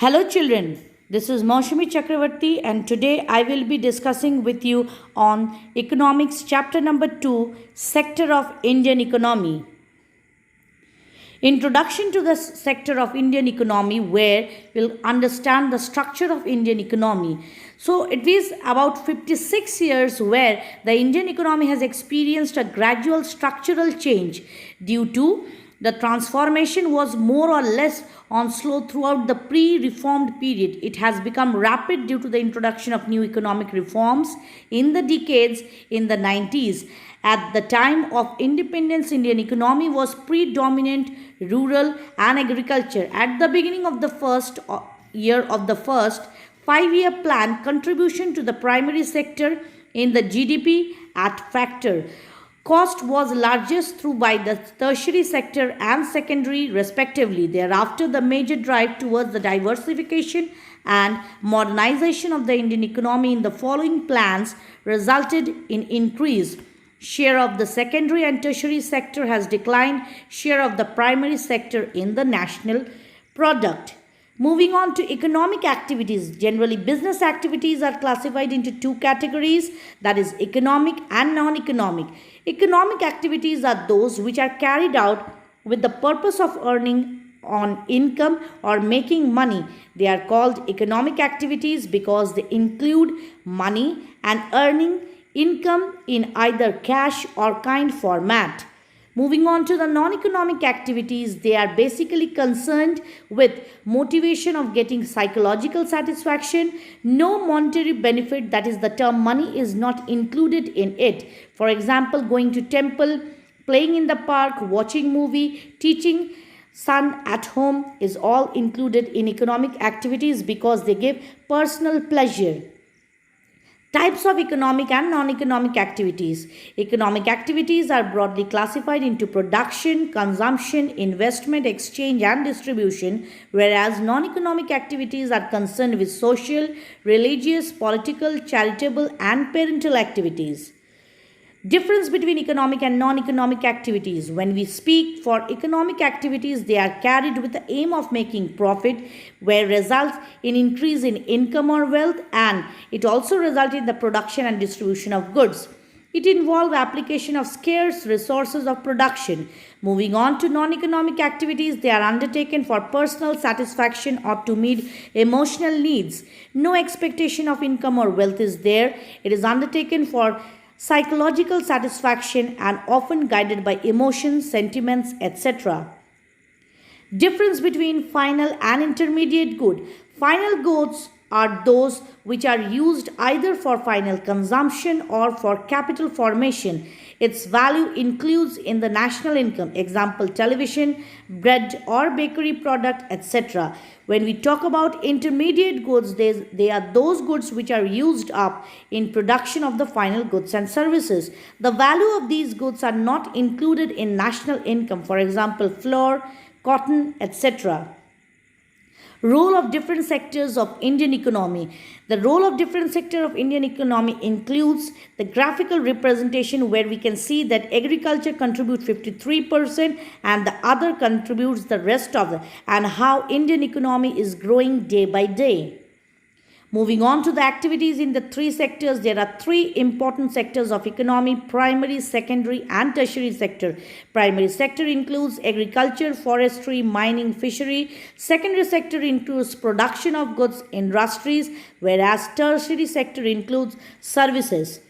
Hello children, this is Mousumi Chakraborty and today I will be discussing with you on economics chapter number 2, sector of Indian economy. Introduction to the sector of Indian economy, where we'll understand the structure of Indian economy. So it is about 56 years where the Indian economy has experienced a gradual structural change due to the transformation was more or less on slow throughout the pre-reformed period. It has become rapid due to the introduction of new economic reforms in the decades in the 90s. At the time of independence, Indian economy was predominant rural and agriculture. At the beginning of the first year of the first 5-year plan, contribution to the primary sector in the GDP at factor cost was largest through by the tertiary sector and secondary respectively. Thereafter, the major drive towards the diversification and modernization of the Indian economy in the following plans resulted in increase. Share of the secondary and tertiary sector has declined. Share of the primary sector in the national product. Moving on to economic activities. Generally, business activities are classified into two categories, that is economic and non-economic. Economic activities are those which are carried out with the purpose of earning on income or making money. They are called economic activities because they include money and earning income in either cash or kind format. Moving on to the non-economic activities, they are basically concerned with motivation of getting psychological satisfaction. No monetary benefit, that is the term money, is not included in it. For example, going to temple, playing in the park, watching movie, teaching son at home is all included in economic activities because they give personal pleasure. Types of economic and non-economic activities. Economic activities are broadly classified into production, consumption, investment, exchange and distribution, whereas non-economic activities are concerned with social, religious, political, charitable and parental activities. Difference between economic and non-economic activities. When we speak for economic activities, they are carried with the aim of making profit, where results in increase in income or wealth, and it also results in the production and distribution of goods. It involves application of scarce resources of production. Moving on to non-economic activities, they are undertaken for personal satisfaction or to meet emotional needs. No expectation of income or wealth is there. It is undertaken for psychological satisfaction and often guided by emotions, sentiments, etc. Difference between final and intermediate good. Final goods are those which are used either for final consumption or for capital formation. Its value includes in the national income, example television, bread or bakery product, etc. When we talk about intermediate goods, they are those goods which are used up in production of the final goods and services. The value of these goods are not included in national income, for example flour, cotton, etc. Role of different sectors of Indian economy. The role of different sector of Indian economy includes the graphical representation, where we can see that agriculture contributes 53% and the other contributes the rest of it, and how Indian economy is growing day by day. Moving on to the activities in the three sectors, there are three important sectors of economy: primary, secondary and tertiary sector. Primary sector includes agriculture, forestry, mining, fishery. Secondary sector includes production of goods, industries, whereas tertiary sector includes services.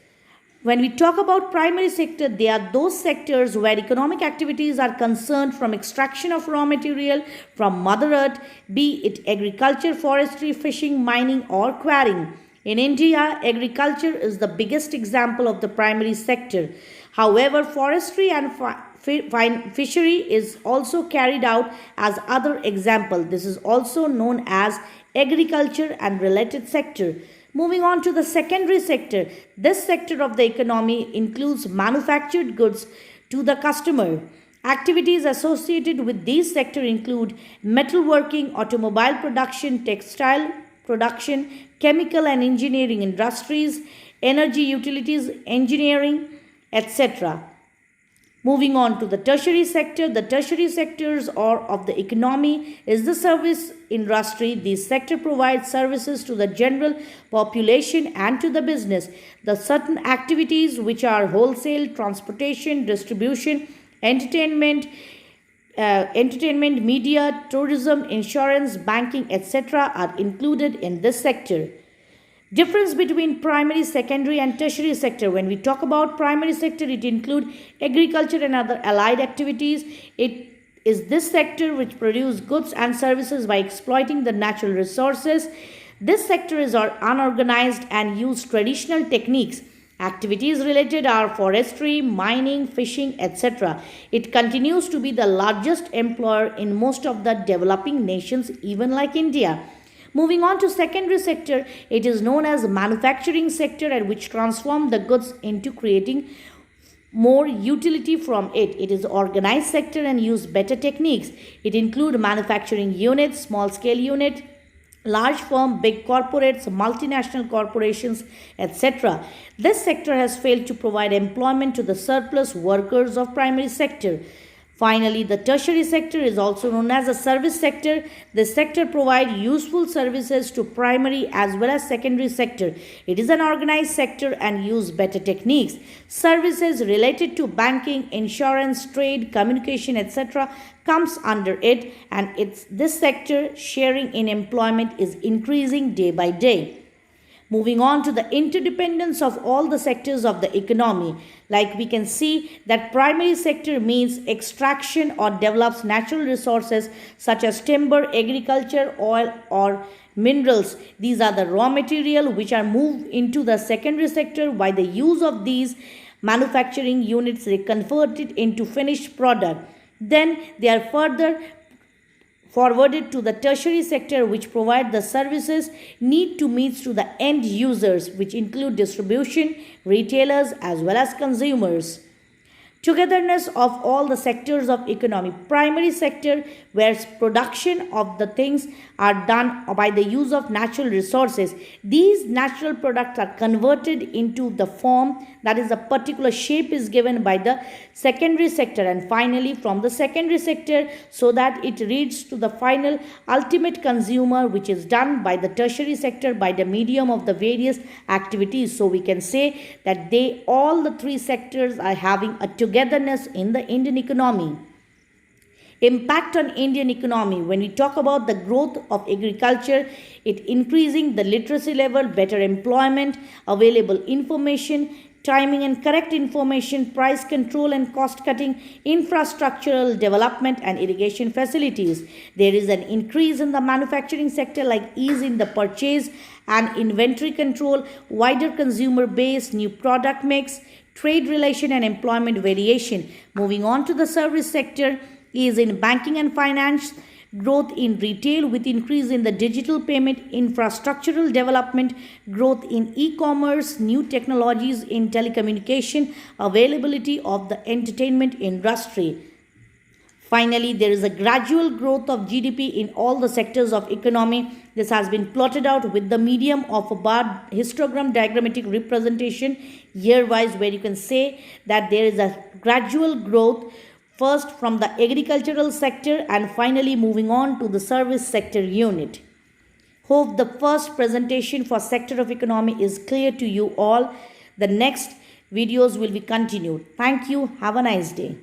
When we talk about primary sector, they are those sectors where economic activities are concerned from extraction of raw material from Mother Earth, be it agriculture, forestry, fishing, mining or quarrying. In India, agriculture is the biggest example of the primary sector. However, forestry and fishery is also carried out as other example. This is also known as agriculture and related sector. Moving on to the secondary sector. This sector of the economy includes manufactured goods to the customer. Activities associated with these sectors include metalworking, automobile production, textile production, chemical and engineering industries, energy utilities, engineering, etc. Moving on to the tertiary sectors or of the economy is the service industry. This sector provides services to the general population and to the business. The certain activities which are wholesale, transportation, distribution, entertainment, media, tourism, insurance, banking, etc. are included in this sector. Difference between primary, secondary and tertiary sector. When we talk about primary sector, it includes agriculture and other allied activities. It is this sector which produce goods and services by exploiting the natural resources. This sector is unorganized and use traditional techniques. Activities related are forestry, mining, fishing, etc. It continues to be the largest employer in most of the developing nations, even like India. Moving on to secondary sector, it is known as manufacturing sector, at which transform the goods into creating more utility from it. It is organized sector and use better techniques. It include manufacturing units, small scale unit, large firm, big corporates, multinational corporations, etc. This sector has failed to provide employment to the surplus workers of primary sector. Finally, the tertiary sector is also known as a service sector. This sector provides useful services to primary as well as secondary sector. It is an organized sector and use better techniques. Services related to banking, insurance, trade, communication, etc. comes under it, and this sector sharing in employment is increasing day by day. Moving on to the interdependence of all the sectors of the economy. Like we can see that primary sector means extraction or develops natural resources such as timber, agriculture, oil or minerals. These are the raw material which are moved into the secondary sector. By the use of these manufacturing units, they converted into finished product. Then they are further forwarded to the tertiary sector, which provide the services need to meet to the end users, which include distribution, retailers as well as consumers. Togetherness of all the sectors of economy. Primary sector, where production of the things are done by the use of natural resources. These natural products are converted into the form, that is a particular shape is given by the secondary sector, and finally from the secondary sector, so that it reaches to the final ultimate consumer, which is done by the tertiary sector by the medium of the various activities. So we can say that all the three sectors are having a togetherness in the Indian economy. Impact on Indian economy. When we talk about the growth of agriculture, it increasing the literacy level, better employment, available information, timing and correct information, price control and cost cutting, infrastructural development and irrigation facilities. There is an increase in the manufacturing sector, like ease in the purchase and inventory control, wider consumer base, new product mix, trade relation and employment variation. Moving on to the service sector is in banking and finance, growth in retail with increase in the digital payment, infrastructural development, growth in e-commerce, new technologies in telecommunication, availability of the entertainment industry. Finally, there is a gradual growth of GDP in all the sectors of economy. This has been plotted out with the medium of a bar histogram diagrammatic representation year-wise, where you can say that there is a gradual growth first from the agricultural sector and finally moving on to the service sector unit. Hope the first presentation for sector of economy is clear to you all. The next videos will be continued. Thank you. Have a nice day.